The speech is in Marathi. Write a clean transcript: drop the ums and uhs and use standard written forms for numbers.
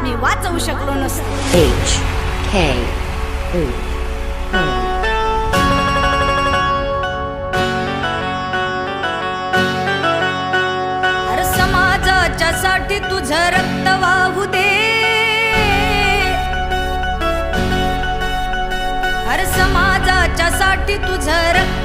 मी वाचवू शकलो नसतो. HKO. अरे समाजाच्या साठी तुझं रक्त वाहू दे. अरे समाजाच्या साठी तुझं रक्त